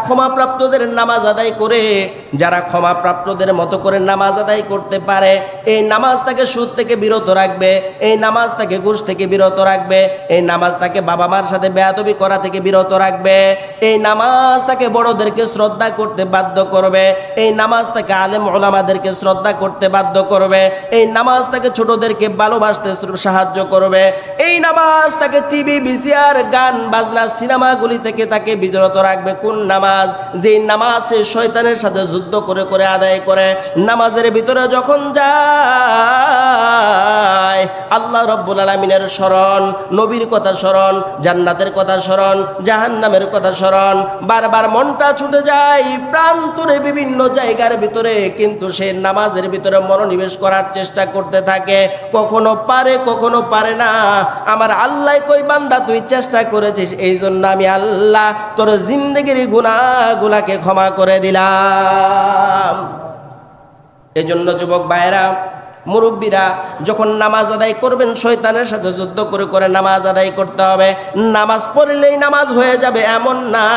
ক্ষমাপ্রাপ্তদের নামাজ আদায় করে, যারা ক্ষমাপ্রাপ্তদের মতো করে নামাজ আদায় করতে পারে, এই নামাজ তাকে সুদ থেকে বিরত রাখবে, এই নামাজ তাকে ঘুষ থেকে বিরত রাখবে, এই নামাজ তাকে বাবা মার সাথে বেয়াদবি করা থেকে বিরত রাখবে, এই নামাজ তাকে বড়দেরকে শ্রদ্ধা করতে বাধ্য করবে, এই নামাজ তাকে আলেম ওলামাদেরকে শ্রদ্ধা করতে বাধ্য করবে, এই নামাজ তাকে ছোটদেরকে ভালোবাসতে সাহায্য করবে, এই নামাজ তাকে টিভি ভিসিআর গান বাজনা সিনেমাগুলি থেকে তাকে বিরত রাখবে। কোন নামাজ? যে নামাজ সে শয়তানের সাথে যুদ্ধ করে করে আদায় করে। নামাজের ভিতরে যখন যায় আল্লাহ রব্বুল আলামিনের স্মরণ, নবীর কথা স্মরণ, জান্নাতের কথা স্মরণ, জাহান্নামের কথা স্মরণ, বারবার মনটা ছুটে যায় প্রান্তরে বিভিন্ন জায়গার ভিতরে, কিন্তু সে নামাজের ভিতরে মনোনিবেশ করার চেষ্টা করতে থাকে, কখনো পারে কখনো পারে না। আমার আল্লাহ কই বান্দা তুই চেষ্টা করেছিস, এই জন্য আমি আল্লাহ তোর জিন্দেগির গুনাহগুলোকে ক্ষমা করে দিলাম। এজন্য যুবক ভাইরা, মুরব্বীরা, যখন নামাজ আদায় করবেন শয়তানের সাথে যুদ্ধ করে করে নামাজ আদায় করতে হবে। নামাজ পড়লেই নামাজ হয়ে যাবে এমন না।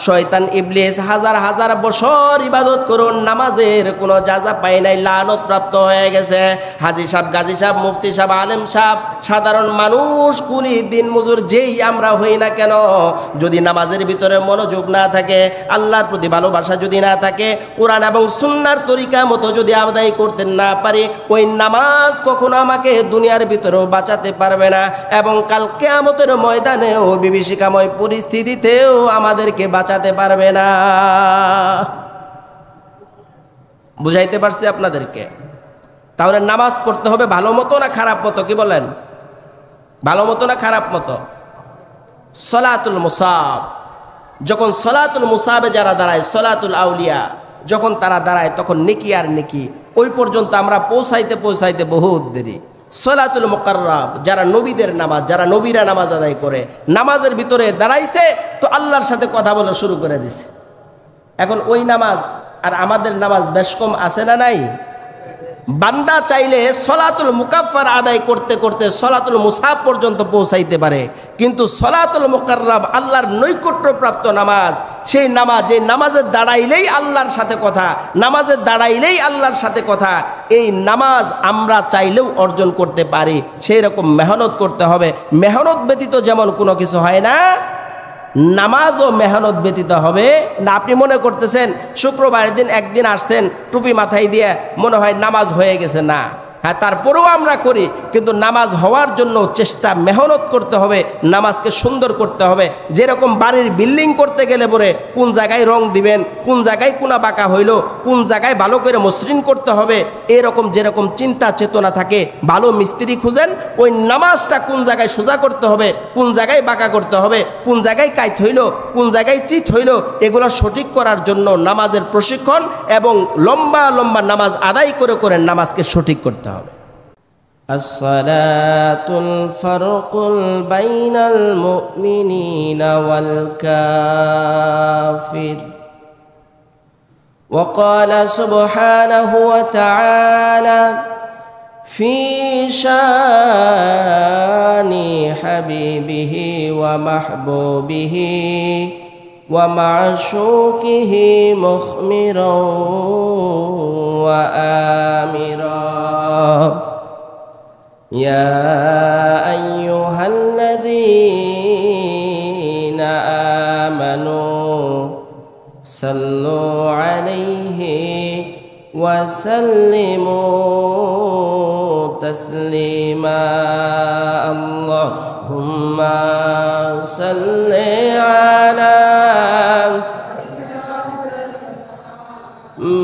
শয়তান ইবলিস হাজার হাজার বছর ইবাদত করুন, নামাজের কোনো যাজা পায় নাই, লানত প্রাপ্ত হয়ে গেছে। হাজী সাহেব, গাজী সাহেব, মুফতি সাহেব, আলেম সাহেব, সাধারণ মানুষ, কুলি দিন মজুর যেই আমরা হই না কেন, যদি নামাজের ভিতরে মনোযোগ না থাকে, আল্লাহর প্রতি ভালোবাসা যদি না থাকে, কোরআন এবং সুন্নাহর তরিকা মতো যদি আদায় করতে না পারি, ওই নামাজ কখনো আমাকে দুনিয়ার ভিতরেও বাঁচাতে পারবে না, এবং কাল কিয়ামতের ময়দানেও বিভীষিকাময় পরিস্থিতিতেও আমাদেরকে বাঁচাতে পারবে না। বুঝাইতে পারছি আপনাদেরকে? তাহলে নামাজ পড়তে হবে ভালো মতো না খারাপ মতো? কি বলেন? ভালো মতো না খারাপ মতো? সলাতুল মুসাব, যখন সলাতুল মুসাবে যারা দাঁড়ায়, সলাতুল আউলিয়া যখন তারা দাঁড়ায়, তখন নেকি আর নেকি, ওই পর্যন্ত আমরা পৌঁছাইতে পৌঁছাইতে বহুত দেরি। সলাতুল মুকাররাব, যারা নবীদের নামাজ, যারা নবীরা নামাজ আদায় করে, নামাজের ভিতরে দাঁড়াইছে তো আল্লাহর সাথে কথা বলা শুরু করে দিছে। এখন ওই নামাজ আর আমাদের নামাজ বেশ কম আছে না নাই? বান্দা চাইলে সলাতুল মুকাফফার আদায় করতে করতে সলাতুল মুসাব পর্যন্ত পৌঁছাইতে পারে, কিন্তু সলাতুল মুকাররাব আল্লাহর নৈকট্যপ্রাপ্ত নামাজ, সেই নামাজ, যে নামাজের দাঁড়াইলেই আল্লাহর সাথে কথা, নামাজের দাঁড়াইলেই আল্লাহর সাথে কথা, এই নামাজ আমরা চাইলেও অর্জন করতে পারি। সেই রকম মেহনত করতে হবে। মেহনত ব্যতীত যেমন কোনো কিছু হয় না, নামাজও মেহনত ব্যতীত হবে না। আপনি মনে করতেছেন শুক্রবারের দিন একদিন আসছেন টুপি মাথায় দিয়ে, মনে হয় নামাজ হয়ে গেছে। না, হ্যাঁ, তারপরেও আমরা করি, কিন্তু নামাজ হওয়ার জন্য চেষ্টা, মেহনত করতে হবে, নামাজকে সুন্দর করতে হবে। যেরকম বাড়ির বিল্ডিং করতে গেলে পরে কোন জায়গায় রং দিবেন, কোন জায়গায় কোনা বাঁকা হইল, কোন জায়গায় ভালো করে মসৃণ করতে হবে, এরকম যেরকম চিন্তা চেতনা থাকে, ভালো মিস্ত্রি খুঁজেন, ওই নামাজটা কোন জায়গায় সোজা করতে হবে, কোন জায়গায় বাঁকা করতে হবে, কোন জায়গায় কাইত হইল, কোন জায়গায় চিত হইল, এগুলো সঠিক করার জন্য নামাজের প্রশিক্ষণ এবং লম্বা লম্বা নামাজ আদায় করে করে নামাজকে সঠিক করতে হবে। আসসালাতুল ফারকুল বাইনাল মুমিনিনা ওয়াল কাফির। وقال سبحانه وتعالى في شان حبيبه ومحبوبه ومعشوقه مخمرا وآمرا يا أيها الذين آمنوا صلوا عليه وسلموا تسليما اللهم صل على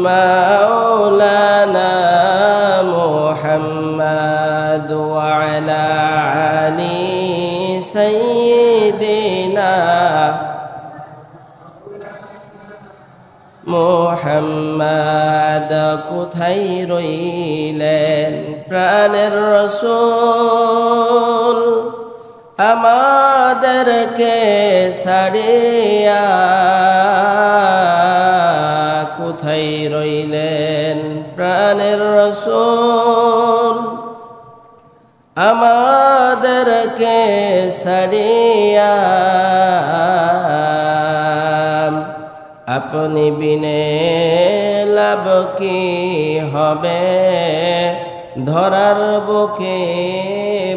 مولانا محمد وعلى آل سيدنا মুহাম্মদ। কোথায় রইলেন প্রাণের রাসূল, আমাদেরকে ছাড়িয়া কোথায় রইলেন প্রাণের রাসূল, আমাদেরকে ছাড়িয়া আপনি বিনে লাভ কি হবে, ধরার বুকে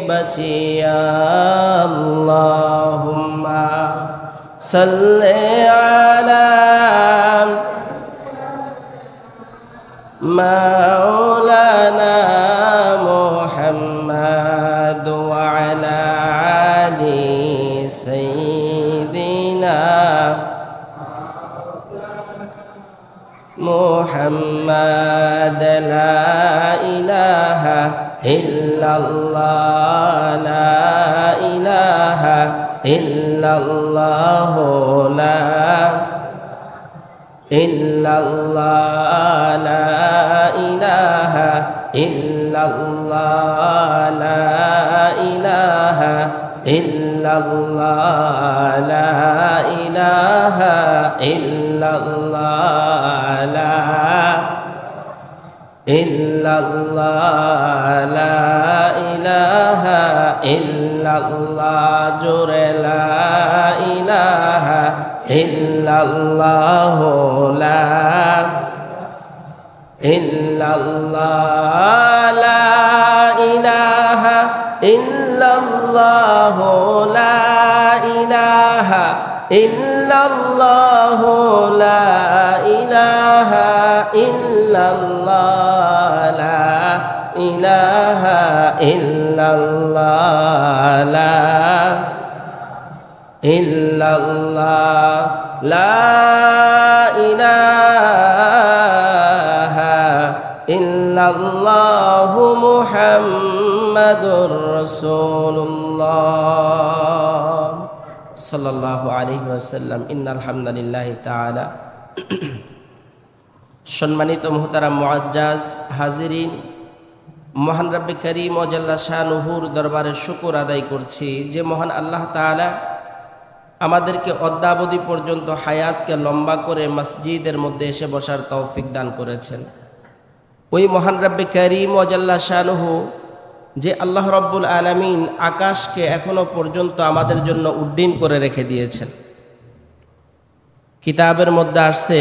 বাঁচিয়া। আল্লাহুম্মা সাল্লি আলা মাওলানা মুহাম্মাদ ওয়া আলা আলি সাইয়্যিদিনা মুহাম্মাদ। লা ইলাহা ইল্লাল্লাহ, লা ইলাহা ইল্লাল্লাহ, লা ইল্লাল্লাহ, লা ইলাহা ইল্লাল্লাহ, লা ইলাহা ইল্লাল্লাহ, লা ইলাহা ইল্লাল্লাহ, লা ইল্লাল্লাহ, লা ইলাহা ইল্লাল্লাহ। জোরে লা ইলাহা ইল্লাল্লাহ, লা ইল্লাল্লাহ, লা ইলাহা ইল্লাল্লাহ, লা ইলাহা ইল্লাল্লাহ, লা ইলাহা ইল্লাল্লাহ, লা ইলাহা ইল্লাল্লাহ, লা ইল্লাল্লাহ, লা ইলাহা ইল্লাল্লাহু মুহাম্মাদুর রাসূলুল্লাহ সাল্লাল্লাহু আলাইহি ওয়াসাল্লাম। ইন্নাল হামদুলিল্লাহি তাআলা। সম্মানিত মুহতারাম মুআজ্জাজ হাজিরিন, মহান রব্বে করিম ও জাল্লা শানুহুর দরবারে শুকর আদায় করছি যে মহান আল্লাহ তাআলা আমাদেরকে অদ্যাবধি পর্যন্ত হায়াতকে লম্বা করে মসজিদের মধ্যে এসে বসার তৌফিক দান করেছেন। ওই মহান রব্বে করিম ও জাল্লা শানুহু যে আল্লাহ রব্বুল আলামিন আকাশকে এখনো পর্যন্ত আমাদের জন্য উড্ডীন করে রেখে দিয়েছেন। কিতাবের মধ্যে আসছে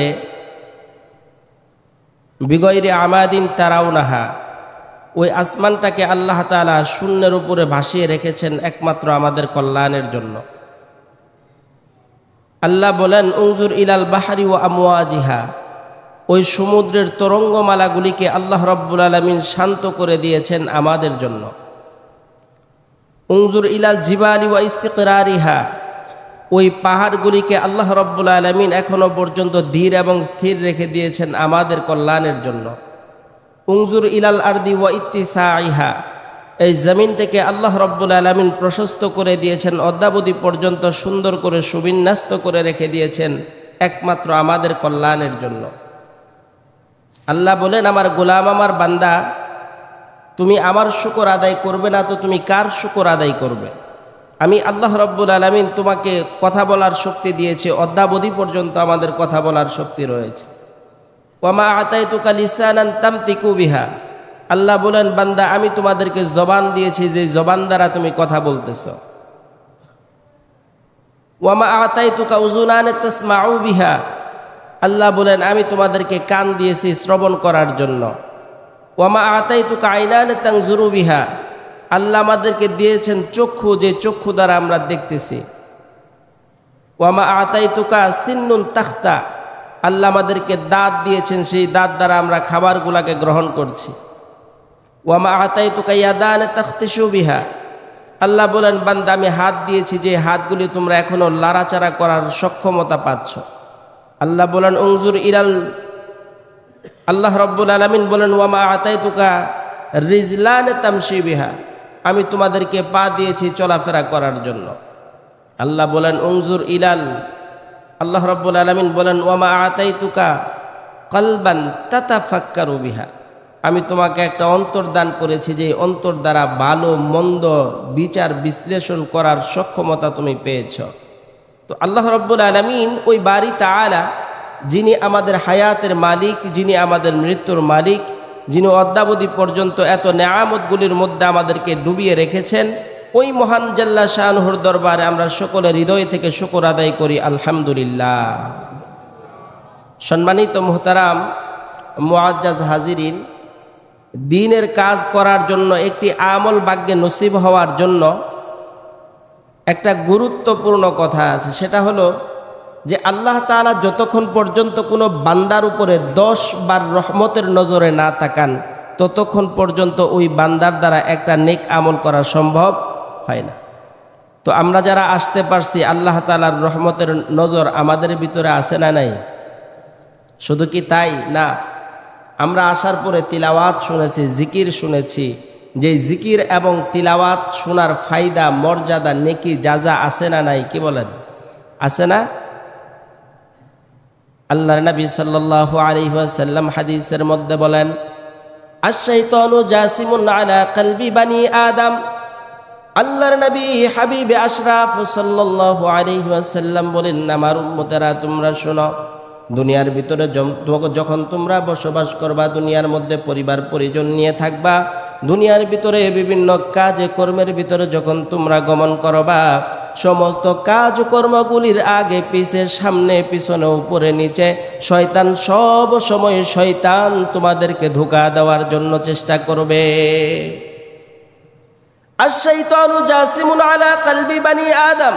বিগয়রে আমাদিন তারাউনাহা, ওই আসমানটাকে আল্লাহ তাআলা শূন্যের উপরে ভাসিয়ে রেখেছেন একমাত্র আমাদের কল্যাণের জন্য। আল্লাহ বলেন উনজুর ইলাল বাহরি ওয়া আমওয়াজিহা, ওই সমুদ্রের তরঙ্গমালাগুলিকে আল্লাহ রব্বুল আলামিন শান্ত করে দিয়েছেন আমাদের জন্য। উনজুর ইলাল জিবালি ওয়া ইস্তিকরারিহা, ওই পাহাড়গুলিকে আল্লাহ রব্বুল আলামিন এখনো পর্যন্ত ধীর এবং স্থির রেখে দিয়েছেন আমাদের কল্যাণের জন্য। উনজুর ইলাল আরদি ওয়া ইত্তিসাইহা, এই জমিনটাকে আল্লাহ রব্বুল আলামিন প্রশস্ত করে দিয়েছেন, অদ্যাবধি পর্যন্ত সুন্দর করে সুবিন্যস্ত করে রেখে দিয়েছেন একমাত্র আমাদের কল্যাণের জন্য। আল্লাহ বলেন আমার গোলাম, আমার বান্দা, তুমি আমার শুকর আদায় করবে না তো তুমি কার শুকর আদায় করবে? আমি আল্লাহ রব্বুল আলামিন তোমাকে কথা বলার শক্তি দিয়েছি, অদ্যাবধি পর্যন্ত আমাদের কথা বলার শক্তি রয়েছে। ওয়ামা আতাইতুকা লিসানান তামতিকু বিহা, আল্লাহ বলেন বান্দা আমি তোমাদেরকে জবান দিয়েছি যে জবান দ্বারা তুমি কথা বলতেছ। ওয়ামা আতাইতুকা উযুনান তাসমাউ বিহা, আল্লাহ বলেন আমি তোমাদেরকে কান দিয়েছি শ্রবণ করার জন্য। ওয়ামা আতাইতুকা আইনান তানজুরু বিহা, আল্লাহ আমাদেরকে দিয়েছেন চক্ষু, যে চক্ষু দ্বারা আমরা দেখতেছি। ওয়ামা আতাইতুকা সিন্নুন তাখতা, আল্লাহ আমাদেরকে দাঁত দিয়েছেন, সেই দাঁত দ্বারা আমরা খাবারগুলোকে গ্রহণ করছি। ওয়ামা আতাইতুকা ইয়াদান তাখতিশু বিহা, আল্লাহ বলেন বান্দা আমি হাত দিয়েছি যে হাতগুলি তোমরা এখনো লাড়াচাড়া করার সক্ষমতা পাচ্ছ। আল্লাহ বলেন উনজুর ইলাল, আল্লাহ রব্বুল আলামিন বলেন ওয়ামা আতাইতুকা রিজলান তামশি বিহা, আমি তোমাদেরকে পা দিয়েছি চলাফেরা করার জন্য। আল্লাহ বলেন উনজুর ইলাল, আল্লাহ রব্বুল আলামিন বলেন ওয়ামা আতাইতুকা কলবান তাতাফাক্কারু বিহা, আমি তোমাকে একটা অন্তর দান করেছি যে অন্তর দ্বারা ভালো মন্দ বিচার বিশ্লেষণ করার সক্ষমতা তুমি পেয়েছ। তো আল্লাহ রব্বুল আলামিন ওই বারি তাআলা, যিনি আমাদের হায়াতের মালিক, যিনি আমাদের মৃত্যুর মালিক, যিনি অদ্যাবধি পর্যন্ত এত নেয়ামতগুলির মধ্যে আমাদেরকে ডুবিয়ে রেখেছেন, ওই মহান জাল্লা শানুহুর দরবারে আমরা সকলের হৃদয় থেকে শুকর আদায় করি আলহামদুলিল্লাহ। সম্মানিত মুহতারাম মুআজ্জাজ হাজিরিন, দ্বীনের কাজ করার জন্য, একটি আমল ভাগ্যে নসিব হওয়ার জন্য একটা গুরুত্বপূর্ণ কথা আছে। সেটা হলো যে আল্লাহ তাআলা যতক্ষণ পর্যন্ত কোনো বান্দার উপরে 10 বার রহমতের নজরে না তাকান, ততক্ষণ পর্যন্ত ওই বান্দার দ্বারা একটা নেক আমল করা সম্ভব হয় না। তো আমরা যারা আসতে পারছি, আল্লাহ তাআলার রহমতের নজর আমাদের ভিতরে আছে না নাই? শুধু কি তাই না, আমরা আসার পরে তিলাওয়াত শুনেছি, জিকির শুনেছি। যে জিকির এবং তিলাওয়াত শোনার ফায়দা, মর্যাদা, নেকি, জাযা আছে না নাই? কি বলেন, আছে না? আল্লাহর নবী সাল্লাল্লাহু আলাইহি ওয়াসাল্লাম হাদিসের মধ্যে বলেন, আশ-শাইতানু জাসিমুন আলা কলবি বানি আদম। আল্লাহর নবী হাবিবে আশরাফ সাল্লাল্লাহু আলাইহি ওয়াসাল্লাম বলেন, আমার উম্মতেরা তোমরা শোনো, দুনিয়ার ভিতরে যখন তোমরা বসবাস করবা, দুনিয়ার মধ্যে পরিবার পরিজন নিয়ে থাকবা, দুনিয়ার ভিতরে বিভিন্ন কাজে কর্মের ভিতরে যখন তোমরা গমন করবা, সমস্ত কাজ কর্মগুলির আগে পিছে, সামনে পিছনে, উপরে নিচে শয়তান সব সময় শয়তান তোমাদেরকে ধোঁকা দেওয়ার জন্য চেষ্টা করবে। আশ-শাইতানু জাসিমুন আলা কলবি বানি আদম।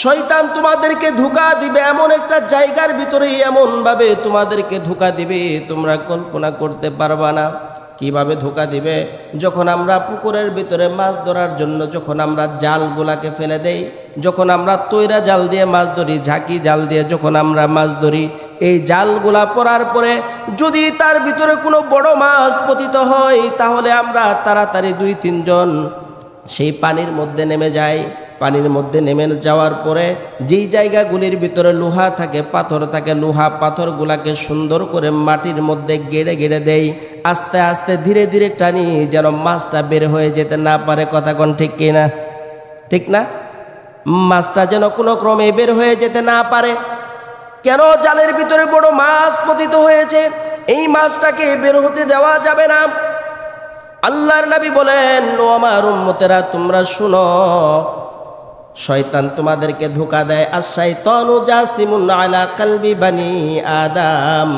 শয়তান তোমাদেরকে ধোঁকা দিবে এমন একটা জায়গার ভিতরে, এমন ভাবে তোমাদেরকে ধোঁকা দিবে তোমরা কল্পনা করতে পারবা না। কিভাবে ধোঁকা দিবে? যখন আমরা পুকুরের ভিতরে মাছ ধরার জন্য যখন আমরা জালগুলাকে ফেলে দেই, যখন আমরা তৈরা জাল দিয়ে মাছ ধরি, ঝাঁকি জাল দিয়ে যখন আমরা মাছ ধরি, এই জালগুলা পড়ার পরে যদি তার ভিতরে কোনো বড় মাছ পতিত হয়, তাহলে আমরা তাড়াতাড়ি 2-3 জন সেই পানির মধ্যে নেমে যাই। পানির মধ্যে নেমে যাওয়ার পরে যেই জায়গাগুলির ভিতরে লোহা থাকে, পাথর থাকে, লোহা পাথরগুলাকে সুন্দর করে মাটির মধ্যে গেড়ে গেড়ে দেই। আস্তে আস্তে ধীরে ধীরে টানি, যেন মাছটা বের হয়ে যেতে না পারে। কথা কোন ঠিক কিনা? ঠিক না? মাছটা যেন কোনো ক্রমে বের হয়ে যেতে না পারে। কেন? জালের ভিতরে বড় মাছ পতিত হয়েছে, এই মাছটাকে বের হতে দেওয়া যাবে না। আল্লাহর নবী বলেন, ও আমার উম্মতেরা তোমরা শুনো, শয়তান তোমাদেরকে ধোঁকা দেয়। আশ-শাইতানু জাসিমুন আলা কলবি বানি আদম।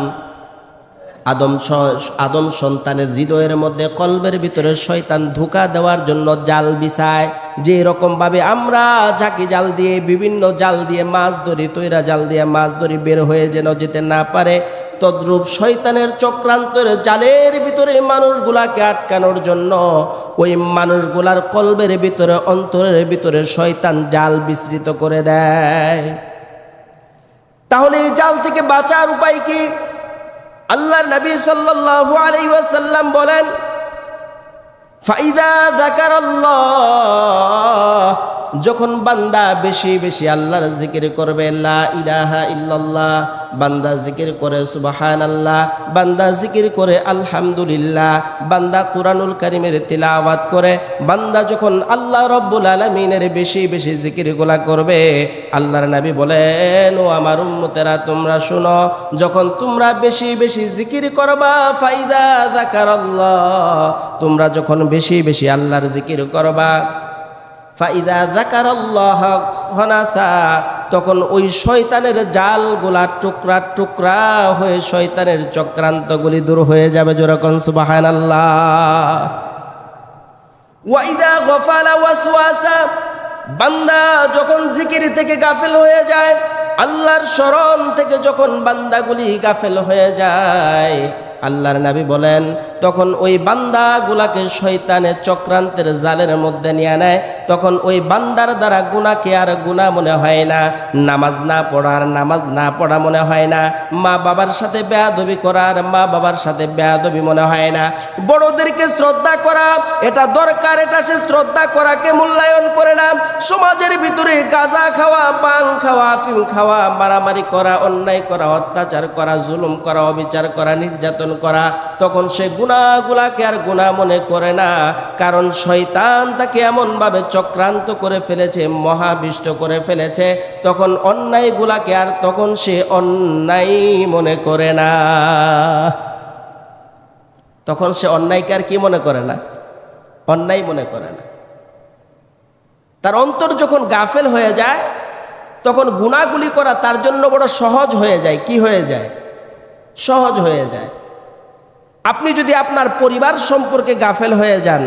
আদম সন্তানের হৃদয়ের মধ্যে, কলবের ভিতরে শয়তান ধোঁকা দেওয়ার জন্য জাল বিছায়। যে রকম ভাবে আমরা ঝাঁকি জাল দিয়ে, বিভিন্ন জাল দিয়ে মাছ ধরি, তৈরা জাল দিয়ে মাছ ধরি, বের হয়ে যেন যেতে না পারে, তদ্রূপ শয়তানের চক্রান্তের জালের ভিতরে মানুষগুলাকে আটকানোর জন্য ওই মানুষগুলার কলবের ভিতরে, অন্তরের ভিতরে শয়তান জাল বিস্তৃত করে দেয়। তাহলে এই জাল থেকে বাঁচার উপায় কি? আল্লাহর নবী সাল্লাল্লাহু আলাইহি ওয়াসাল্লাম বলেন, ফাইদা যাকারাল্লাহ, যখন বান্দা বেশি বেশি আল্লাহর জিকির করবে, লা ইলাহা ইল্লাল্লাহ, বান্দা জিকির করে সুবহানাল্লাহ, বান্দা জিকির করে আলহামদুলিল্লাহ, বান্দা কুরআনুল কারীমের তিলাওয়াত করে, বান্দা যখন আল্লাহ রাব্বুল আলামিনের বেশি বেশি জিকিরগুলা করবে, আল্লাহর নবী বলেন, ও আমার উম্মতেরা তোমরা শুনো, যখন তোমরা বেশি বেশি জিকির করবা, ফাইদা যাকারাল্লাহ, তোমরা যখন বেশি বেশি আল্লাহর জিকির করবা, ফাইদা যাকারাল্লাহ খানাসা, তখন ওই শয়তানের জালগুলা টুকরা টুকরা হয়ে শয়তানের চক্রান্তগুলি দূর হয়ে যাবে। যেরকম সুবহানাল্লাহ। ওয়াইদা গাফালা ওয়াসওয়াসা, বান্দা যখন জিকির থেকে গাফেল হয়ে যায়, আল্লাহর স্মরণ থেকে যখন বান্দাগুলি গাফেল হয়ে যায়, আল্লাহর নবী বলেন, তখন ওই বান্দাগুলাকে শয়তানের চক্রান্তের জালের মধ্যে নিয়ে নেয়। তখন ওই বান্দার দ্বারা গুনাহকে আর গুনাহ মনে হয় না, নামাজ না পড়ার নামাজ না পড়া মনে হয় না, মা বাবার সাথে বেয়াদবি করার মা বাবার সাথে বেয়াদবি মনে হয় না, বড়দেরকে শ্রদ্ধা করা এটা দরকার, এটা সে শ্রদ্ধা করাকে মূল্যায়ন করে না। সমাজের ভিতরে গাঁজা খাওয়া, পান খাওয়া, আফিম খাওয়া, মারামারি করা, অন্যায় করা, অত্যাচার করা, জুলুম করা, অবিচার করা, নির্যাতন করা, তখন সে গুনাহগুলাকে আর গুনাহ মনে করে না। কারণ শয়তান তাকে এমনভাবে চক্রান্ত করে ফেলেছে, মহাবিষ্ট করে ফেলেছে, তখন অন্যায়গুলাকে আর তখন সে অন্যায় মনে করে না। তখন সে অন্যায়কে আর কি মনে করে না? অন্যায় মনে করে না। তার অন্তর যখন গাফেল হয়ে যায়, তখন গুনাহগুলি করা তার জন্য বড় সহজ হয়ে যায়। কি হয়ে যায়? সহজ হয়ে যায়। আপনি যদি আপনার পরিবার সম্পর্কে গাফেল হয়ে যান,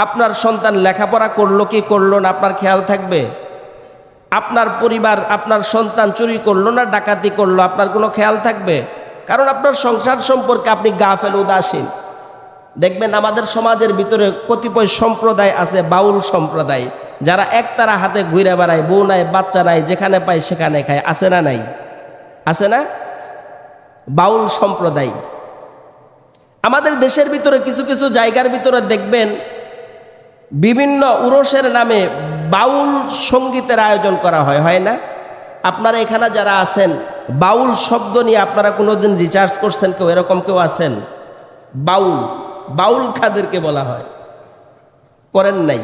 আপনার সন্তান লেখাপড়া করলো কি করলো না আপনার খেয়াল থাকবে? আপনার পরিবার, আপনার সন্তান চুরি করলো না ডাকাতি করলো আপনার কোনো খেয়াল থাকবে? কারণ আপনার সংসার সম্পর্কে আপনি গাফেল, উদাসীন। দেখবেন আমাদের সমাজের ভিতরে কতিপয় সম্প্রদায় আছে, বাউল সম্প্রদায়, যারা একতারা হাতে ঘুরে বেড়ায়, বউ নাই বাচ্চা নাই, যেখানে পায় সেখানে খায়। আছে না নাই? আছে না? বাউল সম্প্রদায় আমাদের দেশের ভিতরে কিছু কিছু জায়গার ভিতরে দেখবেন বিভিন্ন উরসের নামে বাউল সঙ্গীতের আয়োজন করা হয়, হয় না? আপনারা এখানে যারা আছেন, বাউল শব্দ নিয়ে আপনারা কোনোদিন রিসার্চ করছেন? কেউ এরকম কেউ আছেন? বাউল, বাউল কাদেরকে বলা হয়? করেন নাই?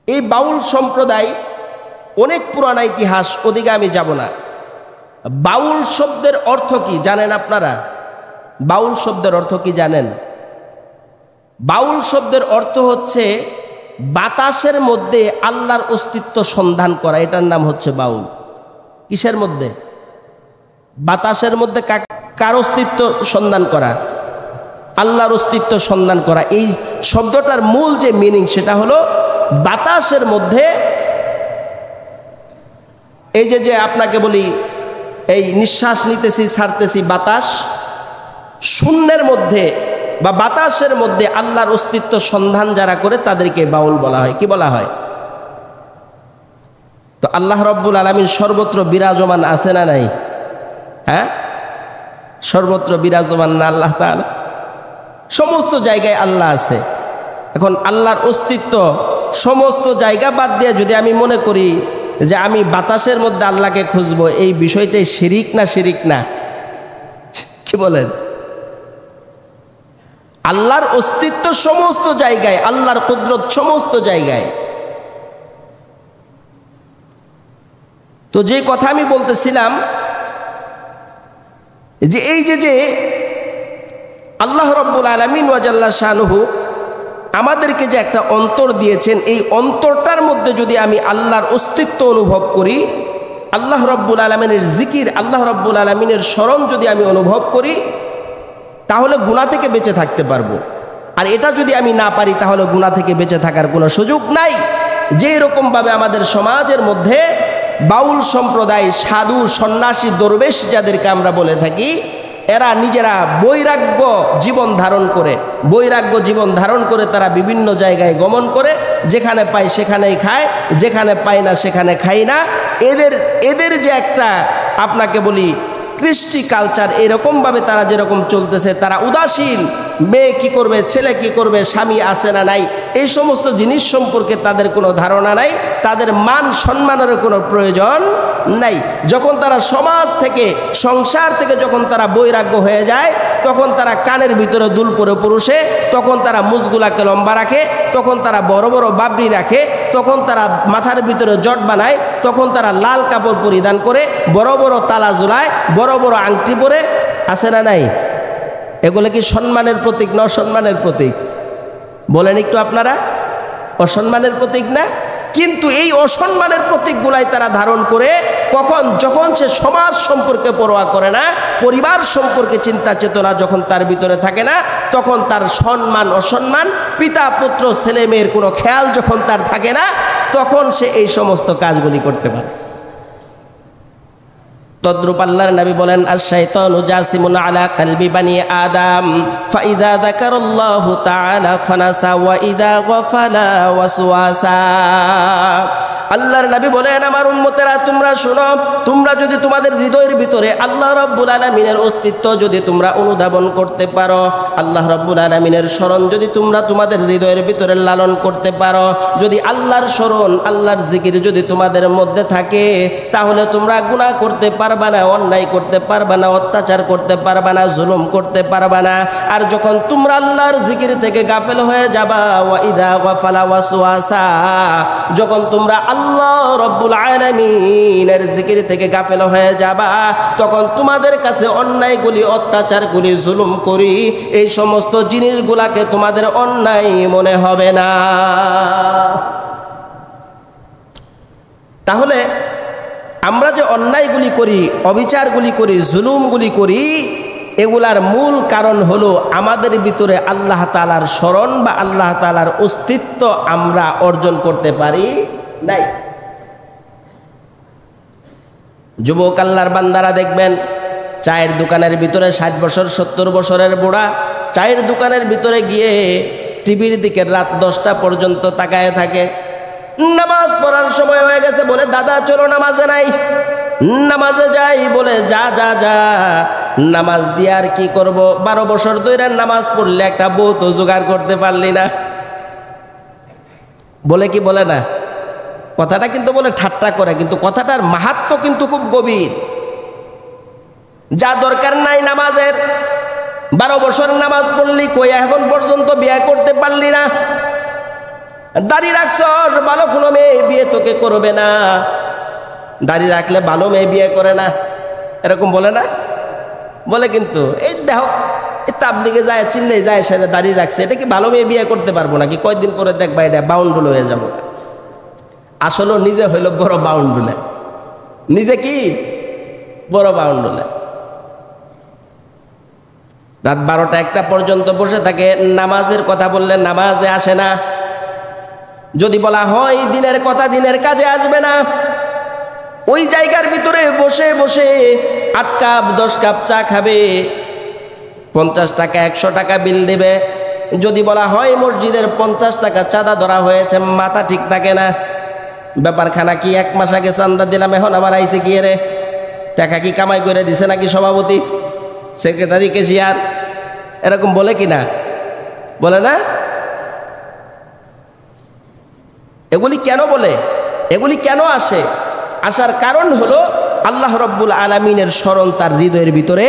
এই বাউল সম্প্রদায় অনেক পুরানা ইতিহাস, ওদিকে আমি যাব না। বাউল শব্দের অর্থ কি জানেন আপনারা? বাউল শব্দের অর্থ কি জানেন? বাউল শব্দের অর্থ হচ্ছে বাতাসের মধ্যে আল্লাহর অস্তিত্ব সন্ধান করা, এটার নাম হচ্ছে বাউল। কিসের মধ্যে? বাতাসের মধ্যে কার অস্তিত্ব সন্ধান করা? আল্লাহর অস্তিত্ব সন্ধান করা। এই শব্দটার মূল যে মিনিং সেটা হলো বাতাসের মধ্যে, এই যে আপনাকে বলি এই নিঃশ্বাস নিতেছি ছাড়তেছি বাতাস, শূন্যের মধ্যে বা বাতাসের মধ্যে আল্লাহর অস্তিত্ব সন্ধান যারা করে তাদেরকে বাউল বলা হয়। কি বলা হয়? তো আল্লাহ রব্বুল আলামিন সর্বত্র বিরাজমান আছে না নাই? হ্যাঁ, সর্বত্র বিরাজমান না আল্লাহ তাআলা? সমস্ত জায়গায় আল্লাহ আছে। এখন আল্লাহর অস্তিত্ব সমস্ত জায়গা বাদ দিয়ে যদি আমি মনে করি যে আমি বাতাসের মধ্যে আল্লাহকে খুঁজবো, এই বিষয়টাই শিরিক না? শিরিক না? কি বলেন? আল্লাহর অস্তিত্ব সমস্ত জায়গায়, আল্লাহর কুদরত সমস্ত জায়গায়। তো যে কথা আমি বলতেছিলাম যে এই যে আল্লাহ রব্বুল আলামিন ওয়া জাল্লা শানুহু আমাদেরকে যে একটা অন্তর দিয়েছেন, এই অন্তরটার মধ্যে যদি আমি আল্লাহর অস্তিত্ব অনুভব করি, আল্লাহ রব্বুল আলামিনের জিকির, আল্লাহ রব্বুল আলামিনের স্মরণ যদি আমি অনুভব করি, তাহলে গুনাহ থেকে বেঁচে থাকতে পারবো। আর এটা যদি আমি না পারি তাহলে গুনাহ থেকে বেঁচে থাকার কোনো সুযোগ নাই। যে এরকমভাবে আমাদের সমাজের মধ্যে বাউল সম্প্রদায়, সাধু সন্ন্যাসী দরবেশ যাদেরকে আমরা বলে থাকি, এরা নিজেরা বৈরাগ্য জীবন ধারণ করে তারা বিভিন্ন জায়গায় গমন করে, যেখানে পায় সেখানেই খায়, যেখানে পায় না সেখানে খায় না। এদের যে একটা আপনাকে বলি কৃষ্টি কালচার, এরকমভাবে তারা যেরকম চলতেছে, তারা উদাসীন। মেয়ে কি করবে, ছেলে কি করবে, স্বামী আছে না নাই, এই সমস্ত জিনিস সম্পর্কে তাদের কোনো ধারণা নাই। তাদের মান সম্মানের কোনো প্রয়োজন নাই। যখন তারা সমাজ থেকে, সংসার থেকে যখন তারা বৈরাগ্য হয়ে যায়, তখন তারা কানের ভিতরে দুল পরে পুরুষে, তখন তারা মুজগুলাকে লম্বা রাখে, তখন তারা বড় বড় বাবরি রাখে, তখন তারা মাথার ভিতরে জট বানায়, তখন তারা লাল কাপড় পরিধান করে, বড় বড় তালা ঝুলায়, বড় বড় আংটি পরে। আছে না নাই? এগুলো কি সম্মানের প্রতীক না অসম্মানের প্রতীক? বলেন একটু আপনারা, অসম্মানের প্রতীক না? কিন্তু এই অসম্মানের প্রতীকগুলাই তারা ধারণ করে কখন? যখন সে সমাজ সম্পর্কে পরোয়া করে না, পরিবার সম্পর্কে চিন্তা চেতনা যখন তার ভিতরে থাকে না, তখন তার সম্মান অসম্মান, পিতা পুত্র ছেলে মেয়ের কোনো খেয়াল যখন তার থাকে না, তখন সে এই সমস্ত কাজগুলি করতে পারে। তদ্রূপ আল্লাহর নবী বলেন, আশ-শাইতানু জাসিমুন আলা কলবি বানি আদম ফাইদা যাকারাল্লাহু তাআলা খানাসা ওয়া ইদা গাফালা ওয়াসওয়াসা। আল্লাহর নবী বলেন, আমার উম্মতেরা তোমরা শোনো, তোমরা যদি তোমাদের হৃদয়ের ভিতরে আল্লাহ রাব্বুল আলামিনের অস্তিত্ব যদি তোমরা অনুধাবন করতে পারো, আল্লাহ রাব্বুল আলামিনের স্মরণ যদি তোমরা তোমাদের হৃদয়ের ভিতরে লালন করতে পারো, যদি আল্লাহর স্মরণ, আল্লাহর জিকির যদি তোমাদের মধ্যে থাকে, তাহলে তোমরা গুনাহ করতে পারবে না, অন্যায় করতে পারবে না, অত্যাচার করতে পারবে না, জুলুম করতে পারবে না। আর যখন তোমরা আল্লাহর জিকির থেকে গাফেল হয়ে যাবা, ওয়া ইদা গাফালা ওয়াসওয়াসা, যখন তোমরা আল্লাহ রব্বুল আলামিনের জিকির থেকে গাফেল হয়ে যাবা, তখন তোমাদের কাছে অন্যায়গুলি, অত্যাচারগুলি, জুলুম করি, এই সমস্ত জিনিসগুলাকে তোমাদের অন্যায় মনে হবে না। তাহলে আমরা যে অন্যায়গুলি করি, অবিচারগুলি করি, জুলুমগুলি করি, এগুলার মূল কারণ হলো আমাদের ভিতরে আল্লাহ তাআলার স্মরণ বা আল্লাহ তাআলার অস্তিত্ব আমরা অর্জন করতে পারি নাই। যুবক আল্লাহর বান্দারা দেখবেন চায়ের দোকানের ভিতরে 60 বছর 70 বছরের বুড়া চায়ের দোকানের ভিতরে গিয়ে টিভির দিকে রাত 10টা পর্যন্ত তাকায় থাকে। নামাজ পড়ার সময় হয়ে গেছে বলে দাদা চলো নামাজে নাই, নামাজে যাই বলে যা যা যা, নামাজ দিয়ে আর কি করব, 12 বছর ধরে নামাজ পড়লে একটা বউ তো জোগাড় করতে পারলি না। বলে কি বলে না? কথাটা কিন্তু বলে ঠাট্টা করে, কিন্তু কথাটার মাহাত্ম্য কিন্তু খুব গভীর। যা দরকার নাই নামাজের, 12 বছর নামাজ পড়লি, কই এখন পর্যন্ত বিয়ে করতে পারলি না। দাড়ি রাখছ, ভালো কোনো মেয়ে বিয়ে তোকে করবে না, দাড়ি রাখলে ভালো মেয়ে বিয়ে করে না, এরকম বলে না? বলে কিন্তু এই দেখো এই তাবলিগে যায় চিল্লে যায় সেটা দাড়ি রাখছে, এটা কি ভালো মেয়ে বিয়ে করতে পারবো নাকি? কয়েকদিন পরে দেখবা এটা বাউন্ডুল হয়ে যাবো। আসলে নিজে হইল বড় বাউন্ডুলে, নিজে কি বড় বাউন্ডুলে। রাত 12টা 1টা পর্যন্ত বসে থাকে, নামাজের কথা বললে নামাজে আসে না। যদি বলা হয় দিনের কথা, দিনের কাজে আসবে না। ওই জায়গার ভিতরে বসে বসে 8 কাপ 10 কাপ চা খাবে, 50 টাকা 100 টাকা বিল দেবে। যদি বলা হয় মসজিদের 50 টাকা চাঁদা ধরা হয়েছে, মাথা ঠিক থাকে না। ব্যাপারখানা কি 1 মাস আগে চান্দা দিলাম, এখন আবার আইসে গিয়ে রে, টাকা কি কামাই করে দিছে নাকি সভাপতি, সেক্রেটারি, কেশিয়ার, এরকম বলে কি না? বলে না? এগুলি কেন বলে? এগুলি কেন আসে? আসার কারণ হলো আল্লাহ রব্বুল আলামিনের স্মরণ তার হৃদয়ের ভিতরে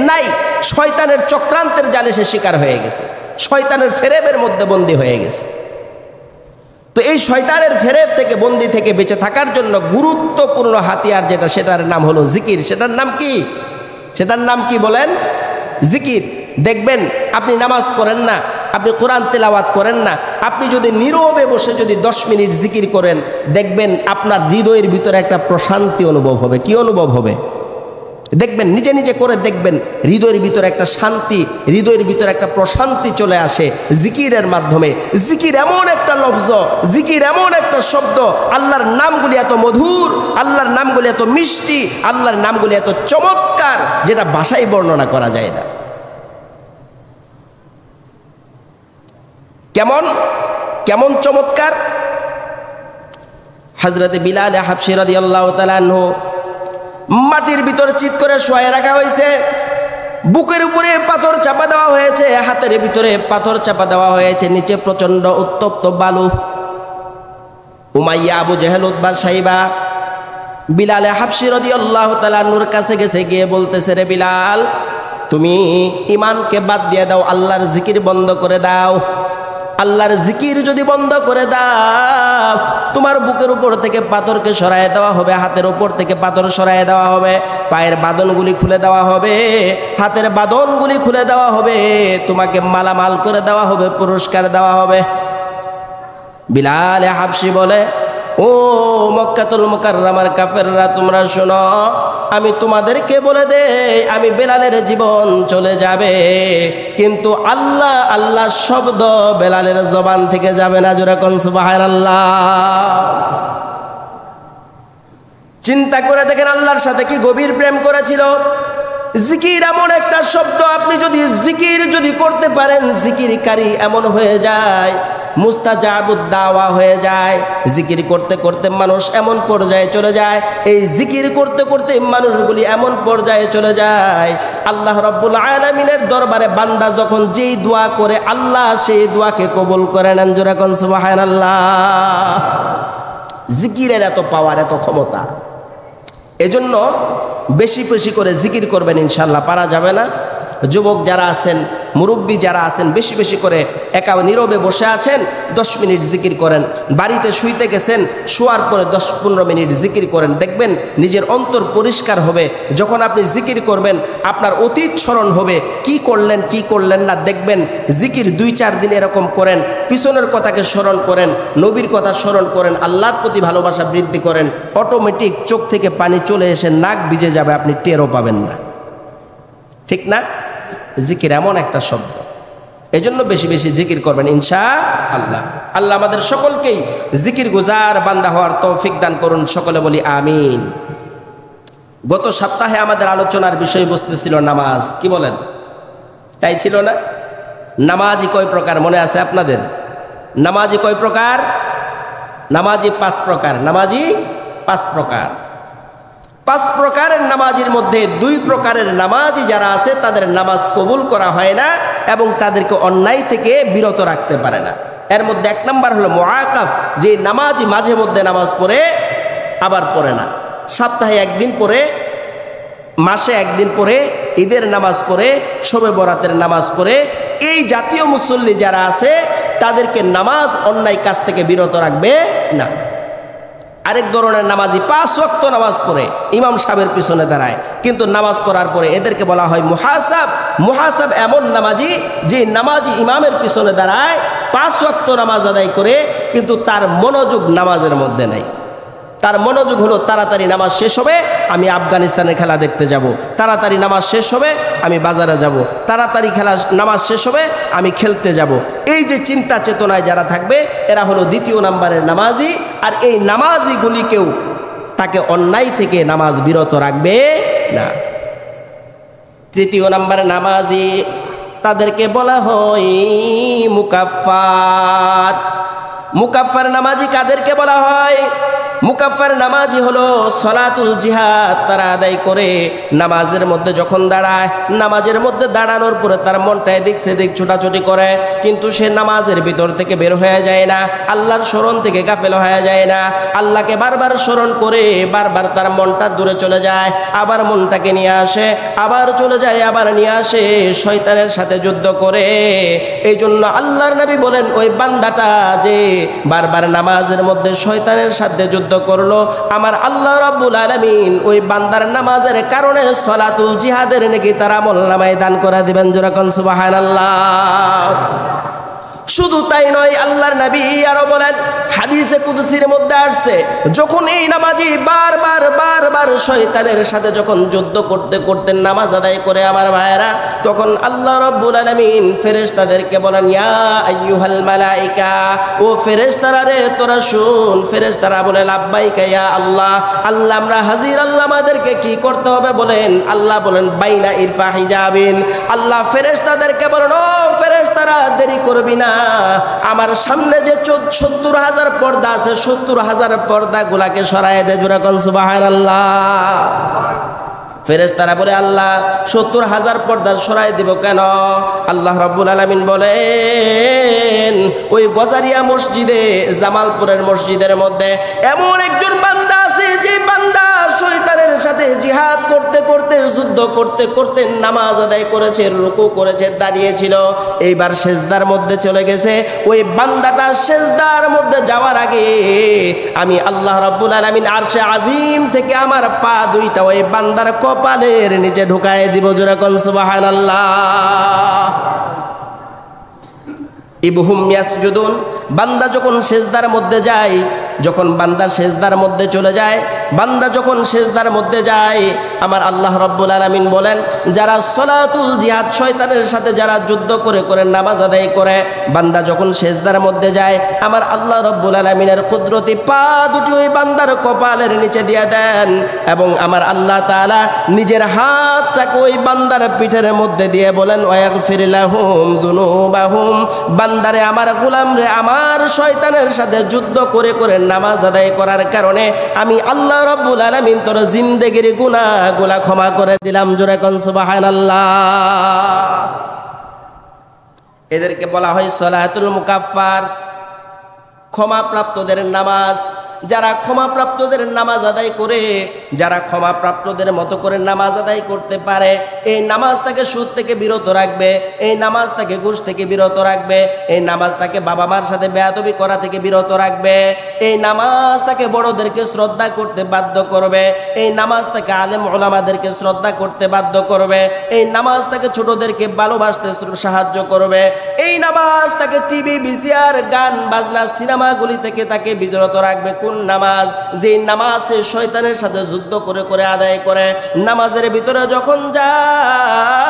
নাই। শয়তানের চক্রান্তের জালে সে শিকার হয়ে গেছে, শয়তানের ফেরেবের মধ্যে বন্দী হয়ে গেছে। তো এই শয়তানের ফেরেব থেকে, বন্দী থেকে বেঁচে থাকার জন্য গুরুত্বপূর্ণ হাতিয়ার যেটা, সেটার নাম হলো জিকির। সেটার নাম কি? সেটার নাম কি বলেন? জিকির। দেখবেন আপনি নামাজ পড়েন না, আপনি কোরআন তেলাওয়াত করেন না, আপনি যদি নীরবে বসে যদি 10 মিনিট জিকির করেন, দেখবেন আপনার হৃদয়ের ভিতরে একটা প্রশান্তি অনুভব হবে। কি অনুভব হবে? দেখবেন, নিজে নিজে করে দেখবেন, হৃদয়ের ভিতরে একটা শান্তি, হৃদয়ের ভিতরে একটা প্রশান্তি চলে আসে জিকিরের মাধ্যমে। জিকির এমন একটা লফজ, জিকির এমন একটা শব্দ, আল্লাহর নামগুলি এত মধুর, আল্লাহর নামগুলি এত মিষ্টি, আল্লাহর নামগুলি এত চমৎকার, যেটা ভাষায় বর্ণনা করা যায় না। কেমন কেমন চমৎকার! হযরতে বিলাল হাবশী রাদিয়াল্লাহু তাআলা আনহু মাটির ভিতরে চিৎ করে শুয়ে রাখা হয়েছে, বুকের উপরে পাথর চাপা দেওয়া হয়েছে, হাতের ভিতরে পাথর চাপা দেওয়া হয়েছে, নিচে প্রচন্ড উত্তপ্ত বালু। উমাইয়া, আবু জেহেল, উতবা, সাইবা বিলাল হাবশী রাদিয়াল্লাহু তাআলা আনহুর কাছে গেছে, গিয়ে বলতেছে, রে বিলাল, তুমি ঈমানকে বাদ দিয়ে দাও, আল্লাহর জিকির বন্ধ করে দাও। আল্লাহর জিকির যদি বন্ধ করে দাও, তোমার বুকের উপর থেকে পাথরকে সরায় দেওয়া হবে, হাতের উপর থেকে পাথর সরায় দেওয়া হবে, পায়ের বাঁধনগুলি খুলে দেওয়া হবে, হাতের বাঁধনগুলি খুলে দেওয়া হবে, তোমাকে মালামাল করে দেওয়া হবে, পুরস্কার দেওয়া হবে। বিলাল হাবশী বলে, ও মক্কাতুল মুকাররমার কাফেররা, তোমরা শোনো, আমি তোমাদেরকে বলে দেই, আমি বেলালের জীবন চলে যাবে, কিন্তু আল্লাহ আল্লাহ শব্দ বেলালের জবান থেকে যাবে না। জোরে কোন সুবহানাল্লাহ। চিন্তা করে দেখেন আল্লাহর সাথে কি গভীর প্রেম করেছিল। জিকির এমন একটা শব্দ, আপনি যদি জিকির যদি করতে পারেন, জিকিরকারী এমন হয়ে যায়, মুস্তাজাবুদ দাওয়া হয়ে যায়। জিকির করতে করতে মানুষ এমন পর্যায়ে চলে যায়, এই জিকির করতে করতে মানুষগুলি এমন পর্যায়ে চলে যায়, আল্লাহ রাব্বুল আলামিনের দরবারে বান্দা যখন যেই দোয়া করে, আল্লাহ সেই দোয়াকে কবুল করে নেন। জোরে কোন সুবহানাল্লাহ। জিকিরের এত পাওয়ার, এত ক্ষমতা। এজন্য বেশি বেশি করে জিকির করবেন, ইনশাআল্লাহ। পারা যাবে না? যুবক যারা আছেন, মুরব্বী যারা আছেন, বেশি বেশি করে একা নীরবে বসে আছেন, 10 মিনিট জিকির করেন। বাড়িতে শুইতে গেছেন, শোয়ার পরে 10-15 মিনিট জিকির করেন। দেখবেন নিজের অন্তর পরিষ্কার হবে। যখন আপনি জিকির করবেন আপনার অতীত স্মরণ হবে, কি করলেন কি করলেন না। দেখবেন জিকির 2-4 দিন এরকম করেন, পিছনের কথাকে স্মরণ করেন, নবীর কথা স্মরণ করেন, আল্লাহর প্রতি ভালোবাসা বৃদ্ধি করেন, অটোমেটিক চোখ থেকে পানি চলে এসে নাক ভিজে যাবে, আপনি টেরও পাবেন না। ঠিক না? জিকির এমন একটা শব্দ, এজন্য বেশি বেশি জিকির করবেন ইনশাআল্লাহ। আল্লাহ আমাদের সকলকেই জিকির গুজার বান্দা হওয়ার তৌফিক দান করুন, সকলে বলি আমিন। গত সপ্তাহে আমাদের আলোচনার বিষয়বস্তু ছিল নামাজ, কি বলেন? তাই ছিল না? নামাজি কয় প্রকার মনে আছে আপনাদের? নামাজি কয় প্রকার? নামাজি 5 প্রকার। নামাজি 5 প্রকার। 5 প্রকারের নামাজির মধ্যে 2 প্রকারের নামাজি যারা আছে তাদের নামাজ কবুল করা হয় না এবং তাদেরকে অন্যায় থেকে বিরত রাখতে পারে না। এর মধ্যে 1 নাম্বার হলো মুআকাফ, যে নামাজি মাঝে মধ্যে নামাজ পড়ে আবার পড়ে না, সপ্তাহে 1 দিন পড়ে, মাসে 1 দিন পড়ে, ঈদের নামাজ পড়ে, শবে বরাতের নামাজ পড়ে। এই জাতীয় মুসল্লি যারা আছে তাদেরকে নামাজ অন্যায় কাজ থেকে বিরত রাখবে না। আরেক ধরনের নামাজি 5 ওয়াক্ত নামাজ পড়ে, ইমাম সাহেবের পিছনে দাঁড়ায়, কিন্তু নামাজ পড়ার পরে এদেরকে বলা হয় মুহাসাব। মুহাসাব এমন নামাজি যে নামাজি ইমামের পিছনে দাঁড়ায়, 5 ওয়াক্ত নামাজ আদায় করে, কিন্তু তার মনোযোগ নামাজের মধ্যে নাই। তার মনোযোগ হলো তাড়াতাড়ি নামাজ শেষ হবে, আমি আফগানিস্তানের খেলা দেখতে যাব, তাড়াতাড়ি নামাজ শেষ হবে, আমি বাজারে যাব, তাড়াতাড়ি নামাজ শেষ হবে, আমি খেলতে যাব। এই যে চিন্তা চেতনায় যারা থাকবে এরা হলো 2 নম্বরের নামাজি। আর এই নামাজিগুলিকেও তাকে অন্যায় থেকে নামাজ বিরত রাখবে না। 3 নম্বরের নামাজি তাদেরকে বলা হয় মুকাফফার। মুকাফফার নামাজি কাদেরকে বলা হয়? মুকাফফার নামাজি হলো সলাতুল জিহাদ তারা আদায় করে, নামাজের মধ্যে যখন দাঁড়ায়, নামাজের মধ্যে দাঁড়ানোর পরে তার মনটা এদিক সেদিক ছোটাছুটি করে, কিন্তু সে নামাজের ভিতর থেকে বের হয়ে যায় না, আল্লাহর স্মরণ থেকে গাফেল হয়ে যায় না। আল্লাহকে বারবার স্মরণ করে বারবার তার মনটা দূরে চলে যায়, আবার মনটাকে নিয়ে আসে, আবার চলে যায়, আবার নিয়ে আসে, শয়তানের সাথে যুদ্ধ করে। এই জন্য আল্লাহর নবী বলেন, ওই বান্দাটা যে বারবার নামাজের মধ্যে শয়তানের সাথে যুদ্ধ করলো, আমার আল্লাহ রাব্বুল আলামিন ওই বান্দার নামাজের কারণে সলাতুল জিহাদের নেকি তার আমলনামায় দান করে দিবেন। জোরে কোন সুবহানাল্লাহ। শুধু তাই নয়, আল্লাহর নবী আরো বলেন, হাদিসে কুদসির মধ্যে আসছে, যখন এই নামাজি বারবার বারবার শয়তানের সাথে যখন যুদ্ধ করতে করতে নামাজ আদায় করে আমার ভাইয়েরা, তখন আল্লাহ রাব্বুল আলামিন ফেরেশতাদেরকে বলেন, ইয়া আইয়ুহাল মালাইকা, ও ফেরেশতারা রে তোরা শুন। ফেরেশতারা বলে, লাব্বাইকা ইয়া আল্লাহ। আল্লাহ আমরা হাজির। আল্লাহ আমাদেরকে কি করতে হবে বলেন? আল্লাহ বলেন, বাইনা ইরফা হিজাবিন। আল্লাহ ফেরেশতাদেরকে বলেন, ও ফেরেশতারা দেরি করবি না, আমার সামনে যে 70,000 পর্দা আছে, 70,000 পর্দা গুলাকে সরাই দে। জোরে কোন সুবহানাল্লাহ। ফেরেশতারা বলে, আল্লাহ 70,000 পর্দা সরাই দিব কেন? আল্লাহ রাব্বুল আলামিন বলেন, ওই গজারিয়া মসজিদে, জামালপুরের মসজিদের মধ্যে এমন একজন বান্দা আছে, যে বান্দা শয়তানের সাথে জিহাদ করতে করতে, যুদ্ধ করতে করতে নামাজ আদায় করেছে, রুকু করেছে, দাঁড়িয়েছিল, এইবার সেজদার মধ্যে চলে গেছে। ওই বান্দাটা সেজদার মধ্যে যাওয়ার আগে আমি আল্লাহ রাব্বুল আলামিন আরশে আজিম থেকে আমার পা 2টা ওই বান্দার কপালের নিচে ঢুকায় দিব। জোরে কোন সুবহানাল্লাহ। ইবহুম ইয়াসজুদুন। বান্দা যখন সেজদার মধ্যে যায়, যখন বান্দা সেজদার মধ্যে চলে যায়, বান্দা যখন সেজদার মধ্যে যায়, আমার আল্লাহ রাব্বুল আলামিন বলেন, যারা সলাতুল জিহাদ শয়তানের সাথে যারা যুদ্ধ করে করে নামাজ আদায় করে, বান্দা যখন সেজদার মধ্যে যায়, আমার আল্লাহ রাব্বুল আলামিনের কুদরতি পা 2টি ওই বান্দার কপালের নিচে দিয়ে দেন, এবং আমার আল্লাহ তাআলা নিজের হাতটাকে ওই বান্দার পিঠের মধ্যে দিয়ে বলেন, ওয়াগফির লাহুম যুনুবাহুম। বান্দারে, আমার গোলাম রে, আমার শয়তানের সাথে যুদ্ধ করে করে নামাজ আদায় করার কারণে আমি আল্লাহ রাব্বুল আলামিন তোর জিন্দেগির গুনাহগুলা ক্ষমা করে দিলাম। জোরে কোন সুবহানাল্লাহ। এদেরকে বলা হয় সলাতুল মুকাফফার, ক্ষমাপ্রাপ্তদের নামাজ। যারা ক্ষমাপ্রাপ্তদের নামাজ আদায় করে, যারা ক্ষমাপ্রাপ্তদের মতো করে নামাজ আদায় করতে পারে, এই নামাজ তাকে সুদ থেকে বিরত রাখবে, এই নামাজ তাকে ঘুষ থেকে বিরত রাখবে, এই নামাজ তাকে বাবা মার সাথে বেয়াদবি করা থেকে বিরত রাখবে, এই নামাজ তাকে বড়দেরকে শ্রদ্ধা করতে বাধ্য করবে, এই নামাজ তাকে আলেম ওলামাদেরকে শ্রদ্ধা করতে বাধ্য করবে, এই নামাজ তাকে ছোটদেরকে ভালোবাসতে সাহায্য করবে, এই নামাজ তাকে টিভি ভিসিআর গান বাজনা সিনেমাগুলি থেকে তাকে বিরত রাখবে। কোন নামাজ? যে নামাজ সে শয়তানের সাথে যুদ্ধ করে করে আদায় করে। নামাজের ভিতরে যখন যায়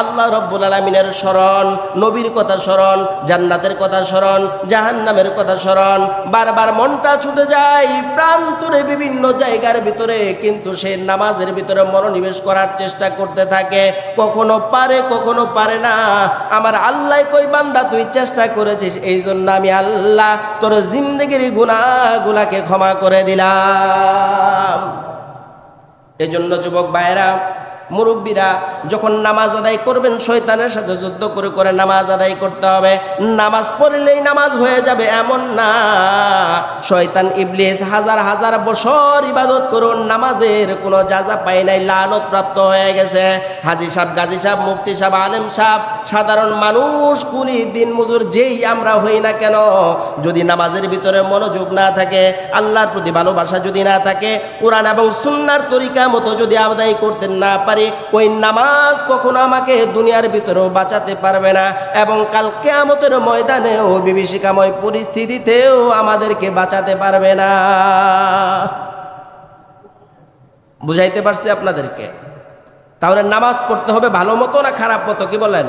আল্লাহ রব্বুল আলামিনের স্মরণ, নবীর কথা স্মরণ, জান্নাতের কথা স্মরণ, জাহান্নামের কথা স্মরণ, বারবার মনটা ছুটে যায় প্রান্তরে বিভিন্ন জায়গার ভিতরে, কিন্তু সে নামাজের ভিতরে মনোনিবেশ করার চেষ্টা করতে থাকে। কখনো পারে কখনো পারে না। আমার আল্লাহ কই বান্দা তুই চেষ্টা করেছিস, এই জন্য আমি আল্লাহ তোর জিন্দেগির গুনাহগুলাকে ক্ষমা করে দিলাম। এজন্য যুবক ভাইরা, মুরব্বীরা, যখন নামাজ আদায় করবেন শয়তানের সাথে যুদ্ধ করে করে নামাজ আদায় করতে হবে। নামাজ পড়লেই নামাজ হয়ে যাবে এমন না। শয়তান ইবলিস হাজার হাজার বছর ইবাদত করুন, নামাজের কোনো যাজা পায় নাই, লানত প্রাপ্ত হয়ে গেছে। হাজী সাহেব, গাজী সাহেব, মুফতি সাহেব, আলেম সাহেব, সাধারণ মানুষ, কুলি দিন মজুর যেই আমরা হই না কেন, যদি নামাজের ভিতরে মনোযোগ না থাকে, আল্লাহর প্রতি ভালোবাসা যদি না থাকে, কোরআন এবং সুন্নাহর তরিকা মতো যদি আদায় করতে না পারি, ওই নামাজ কখনো আমাকে দুনিয়ার ভিতরেও বাঁচাতে পারবে না, এবং কাল কিয়ামতের ময়দানেও বিভীষিকাময় পরিস্থিতিতেও আমাদেরকে বাঁচাতে পারবে না। বুঝাইতে পারছি আপনাদেরকে? তাহলে নামাজ পড়তে হবে ভালো মতো না খারাপ মতো? কি বলেন?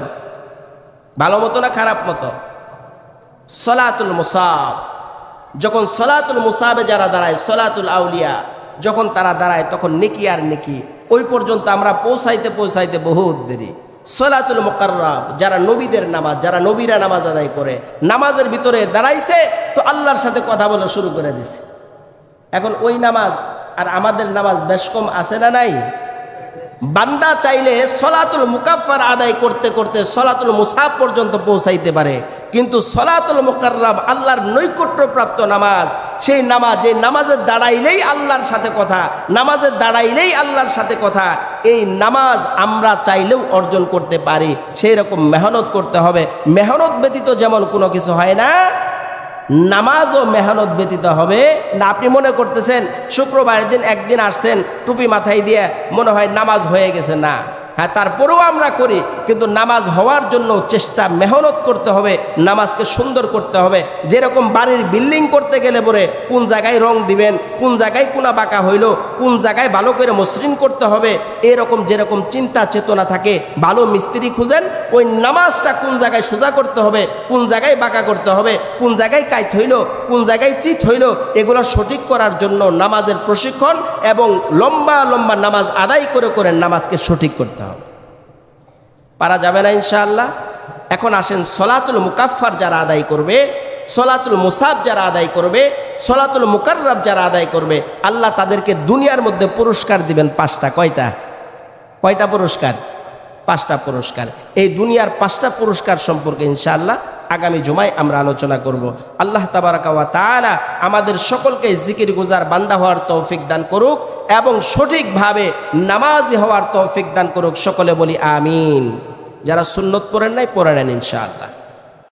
ভালো মতো না খারাপ মতো? সলাতুল মুসাব, যখন সলাতুল মুসাবে যারা দাঁড়ায়, সলাতুল আউলিয়া যখন তারা দাঁড়ায়, তখন নেকি আর নেকি, ওই পর্যন্ত আমরা পৌঁছাইতে পৌঁছাইতে বহুত দেরি। সলাতুল মুকাররাব, যারা নবীদের নামাজ, যারা নবীরা নামাজ আদায় করে, নামাজের ভিতরে দাঁড়াইছে তো আল্লাহর সাথে কথা বলা শুরু করে দিছে। এখন ওই নামাজ আর আমাদের নামাজ বেশ কম আছে না নাই? বান্দা চাইলে সলাতুল মুকাফফার আদায় করতে করতে সলাতুল মুসাব পর্যন্ত পৌঁছাইতে পারে, কিন্তু সলাতুল মুকাররাব আল্লাহর নৈকট্যপ্রাপ্ত নামাজ, সেই নামাজ, যে নামাজের দাঁড়াইলেই আল্লাহর সাথে কথা, নামাজের দাঁড়াইলেই আল্লাহর সাথে কথা, এই নামাজ আমরা চাইলেও অর্জন করতে পারি। সেই রকম মেহনত করতে হবে। মেহনত ব্যতীত যেমন কোনো কিছু হয় না, নামাজও মেহনত ব্যতীত হবে না। আপনি মনে করতেছেন শুক্রবারের দিন একদিন আসছেন টুপি মাথায় দিয়ে, মনে হয় নামাজ হয়ে গেছে। না, হ্যাঁ, তারপরেও আমরা করি, কিন্তু নামাজ হওয়ার জন্য চেষ্টা, মেহনত করতে হবে, নামাজকে সুন্দর করতে হবে। যেরকম বাড়ির বিল্ডিং করতে গেলে পরে কোন জায়গায় রং দিবেন, কোন জায়গায় কোনা বাঁকা হইল, কোন জায়গায় ভালো করে মসৃণ করতে হবে, এরকম যেরকম চিন্তা চেতনা থাকে, ভালো মিস্ত্রি খুঁজেন, ওই নামাজটা কোন জায়গায় সোজা করতে হবে, কোন জায়গায় বাঁকা করতে হবে, কোন জায়গায় কাইত হইল, কোন জায়গায় চিত হইল, এগুলো সঠিক করার জন্য নামাজের প্রশিক্ষণ এবং লম্বা লম্বা নামাজ আদায় করে করে নামাজকে সঠিক করতে হবে। পারা যাবে না ইনশাআল্লাহ? এখন আসেন, সলাতুল মুকাফফার যারা আদায় করবে, সলাতুল মুসাব যারা আদায় করবে, সলাতুল মুকাররাব যারা আদায় করবে, আল্লাহ তাদেরকে দুনিয়ার মধ্যে পুরস্কার দিবেন 5টা। কয়টা? কয়টা পুরস্কার? 5টা পুরস্কার। এই দুনিয়ার 5টা পুরস্কার সম্পর্কে ইনশাআল্লাহ আগামী জুমায় আমরা আলোচনা করব। আল্লাহ তাবারাকা ওয়া তাআলা আমাদের সকলকে জিকির গুজার বান্দা হওয়ার তৌফিক দান করুক এবং সঠিকভাবে নামাজি হওয়ার তৌফিক দান করুক। সকলে বলি আমিন। যারা সুন্নত পড়েন নাই, পড়ে নেন ইনশাআল্লাহ।